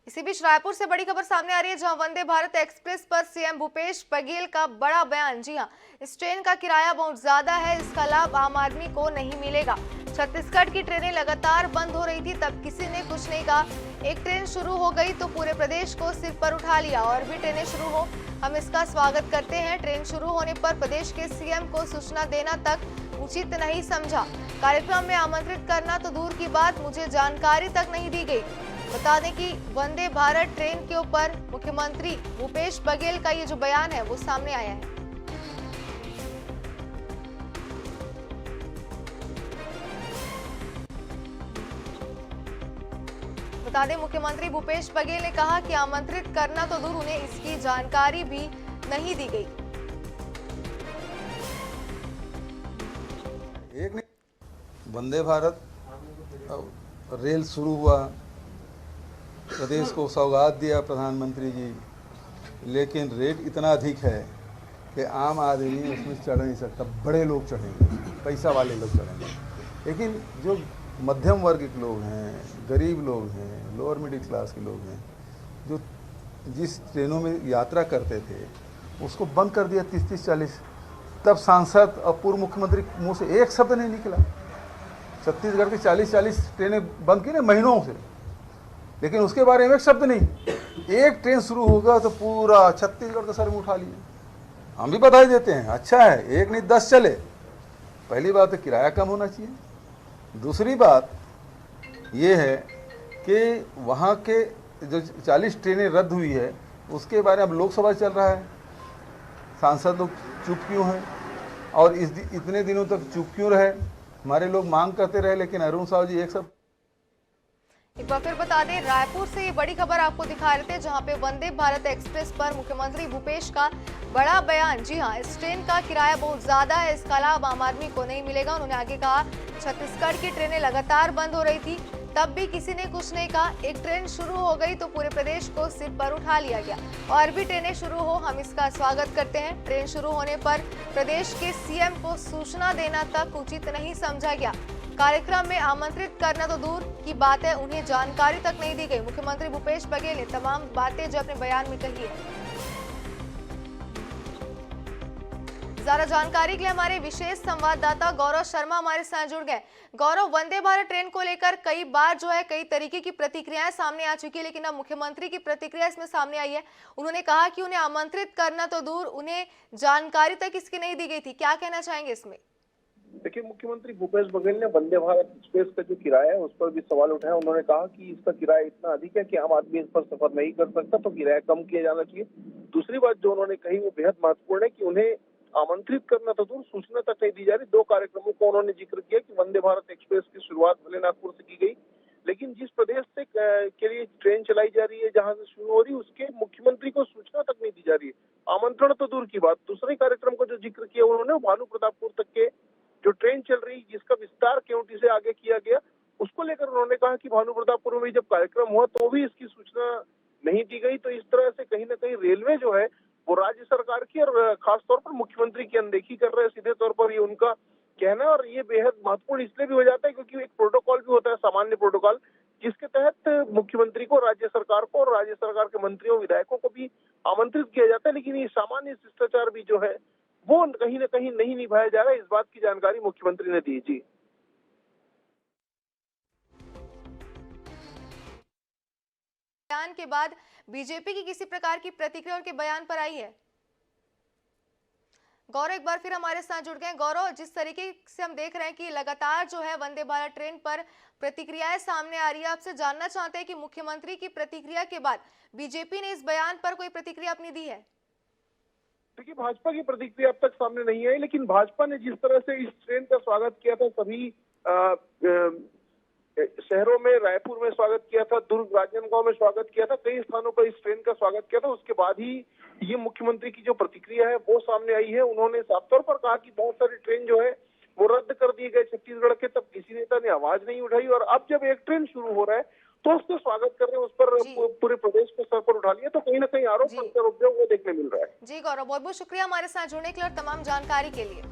इसी बीच रायपुर से बड़ी खबर सामने आ रही है, जहां वंदे भारत एक्सप्रेस पर सीएम भूपेश बघेल का बड़ा बयान। जी हां, इस ट्रेन का किराया बहुत ज्यादा है, इसका लाभ आम आदमी को नहीं मिलेगा। छत्तीसगढ़ की ट्रेनें लगातार बंद हो रही थी, तब किसी ने कुछ नहीं कहा। एक ट्रेन शुरू हो गई तो पूरे प्रदेश को सिर पर उठा लिया। और भी ट्रेनें शुरू हो, हम इसका स्वागत करते हैं। ट्रेन शुरू होने पर प्रदेश के सीएम को सूचना देना तक उचित नहीं समझा। कार्यक्रम में आमंत्रित करना तो दूर की बात, मुझे जानकारी तक नहीं दी गई। बता दें कि वंदे भारत ट्रेन के ऊपर मुख्यमंत्री भूपेश बघेल का ये जो बयान है वो सामने आया है। बता दें, मुख्यमंत्री भूपेश बघेल ने कहा कि आमंत्रित करना तो दूर, उन्हें इसकी जानकारी भी नहीं दी गई। एक नहीं, वंदे भारत रेल शुरू हुआ, प्रदेश को सौगात दिया प्रधानमंत्री जी, लेकिन रेट इतना अधिक है कि आम आदमी उसमें चढ़ नहीं सकता। बड़े लोग चढ़ेंगे, पैसा वाले लोग चढ़ेंगे, लेकिन जो मध्यम वर्ग के लोग हैं, गरीब लोग हैं, लोअर मिडिल क्लास के लोग हैं, जो जिस ट्रेनों में यात्रा करते थे उसको बंद कर दिया 30-40। तब सांसद और पूर्व मुख्यमंत्री मुँह से एक शब्द नहीं निकला। छत्तीसगढ़ की 40-40 ट्रेनें बंद की ना महीनों से, लेकिन उसके बारे में एक शब्द नहीं। एक ट्रेन शुरू होगा तो पूरा छत्तीसगढ़ का सर में उठा लिया। हम भी बधाई देते हैं, अच्छा है, एक नहीं 10 चले। पहली बात है किराया कम होना चाहिए। दूसरी बात ये है कि वहाँ के जो 40 ट्रेनें रद्द हुई है उसके बारे में अब लोकसभा चल रहा है, सांसद लोग चुप क्यों हैं और इतने दिनों तक चुप क्यों रहे। हमारे लोग मांग करते रहे, लेकिन अरुण साहू जी एक बार फिर बता दें, रायपुर से ये बड़ी खबर आपको दिखा रहे थे, जहां पे वंदे भारत एक्सप्रेस पर मुख्यमंत्री भूपेश का बड़ा बयान। जी हां, इस ट्रेन का किराया बहुत ज्यादा है, इसका लाभ आम आदमी को नहीं मिलेगा। उन्होंने आगे कहा, छत्तीसगढ़ की ट्रेनें लगातार बंद हो रही थी, तब भी किसी ने कुछ नहीं कहा। एक ट्रेन शुरू हो गई तो पूरे प्रदेश को सिर पर उठा लिया गया। और भी ट्रेनें शुरू हो, हम इसका स्वागत करते हैं। ट्रेन शुरू होने पर प्रदेश के सीएम को सूचना देना तक उचित नहीं समझा गया। कार्यक्रम में आमंत्रित करना तो दूर की बात है, उन्हें जानकारी तक नहीं दी गई। मुख्यमंत्री भूपेश बघेल ने तमाम बातें जो अपने बयान में कही है। ज्यादा जानकारी के लिए हमारे विशेष संवाददाता गौरव शर्मा हमारे साथ जुड़ गए। गौरव, वंदे भारत ट्रेन को लेकर कई बार जो है कई तरीके की प्रतिक्रियाएं सामने आ चुकी है, लेकिन अब मुख्यमंत्री की प्रतिक्रिया इसमें सामने आई है। उन्होंने कहा कि उन्हें आमंत्रित करना तो दूर, उन्हें जानकारी तक इसकी नहीं दी गई थी। क्या कहना चाहेंगे इसमें? देखिए, मुख्यमंत्री भूपेश बघेल ने वंदे भारत एक्सप्रेस का जो किराया है उस पर भी सवाल उठाया। उन्होंने कहा कि इसका किराया इतना अधिक है कि आम आदमी इस पर सफर नहीं कर सकता, तो किराया कम किया जाना चाहिए। दूसरी बात जो उन्होंने कही वो बेहद महत्वपूर्ण है कि उन्हें आमंत्रित करना तो दूर, सूचना तक नहीं दी जा रही। 2 कार्यक्रमों को उन्होंने जिक्र किया कि वंदे भारत एक्सप्रेस की शुरुआत भले नागपुर से की गई, लेकिन जिस प्रदेश से के लिए ट्रेन चलाई जा रही है, जहां से शुरू हो रही है, उसके मुख्यमंत्री को सूचना तक नहीं दी जा रही है। आमंत्रण तो दूर की बात। दूसरे कार्यक्रम को जो जिक्र किया उन्होंने, भानु प्रतापपुर तक के जो ट्रेन चल रही जिसका विस्तार केवटी से आगे किया गया, उसको लेकर उन्होंने कहा कि भानु प्रतापपुर में जब कार्यक्रम हुआ तो भी इसकी सूचना नहीं दी गई। तो इस तरह से कहीं ना कहीं रेलवे जो है वो राज्य सरकार की और खास तौर पर मुख्यमंत्री की अनदेखी कर रहे हैं। सीधे तौर पर ये उनका कहना है, और ये बेहद महत्वपूर्ण इसलिए भी हो जाता है क्योंकि एक प्रोटोकॉल भी होता है, सामान्य प्रोटोकॉल, जिसके तहत मुख्यमंत्री को, राज्य सरकार को और राज्य सरकार के मंत्रियों विधायकों को भी आमंत्रित किया जाता है। लेकिन ये सामान्य शिष्टाचार भी जो है वो कहीं ना कहीं नहीं निभाया जा रहा है। इस बात की जानकारी मुख्यमंत्री ने दी। जी, बयान के बाद बीजेपी की किसी प्रकार की प्रतिक्रिया उनके बयान पर आई है? गौरव एक बार फिर हमारे साथ जुड़ गए। गौरव, जिस तरीके से हम देख रहे हैं कि लगातार जो है वंदे भारत ट्रेन पर प्रतिक्रियाएं सामने आ रही है, आपसे जानना चाहते हैं कि मुख्यमंत्री की प्रतिक्रिया के बाद बीजेपी ने इस बयान पर कोई प्रतिक्रिया अपनी दी है? देखिए, भाजपा की प्रतिक्रिया अब तक सामने नहीं आई, लेकिन भाजपा ने जिस तरह से इस ट्रेन का स्वागत किया था, सभी शहरों में, रायपुर में स्वागत किया था, दुर्ग, राजनांदगांव में स्वागत किया था, कई स्थानों पर इस ट्रेन का स्वागत किया था, उसके बाद ही ये मुख्यमंत्री की जो प्रतिक्रिया है वो सामने आई है। उन्होंने साफ तौर पर कहा कि बहुत सारी ट्रेन जो है वो रद्द कर दिए गए छत्तीसगढ़ के, तब किसी नेता ने आवाज नहीं उठाई, और अब जब एक ट्रेन शुरू हो रहा है तो उसका स्वागत कर रहे हैं, उस पर पूरे प्रदेश को सर पर उठा लिया। तो कहीं ना कहीं आरोप प्रत्यारोप जो वो देखने मिल रहा है। जी गौरव, बहुत बहुत शुक्रिया हमारे साथ जुड़ने के लिए और तमाम जानकारी के लिए।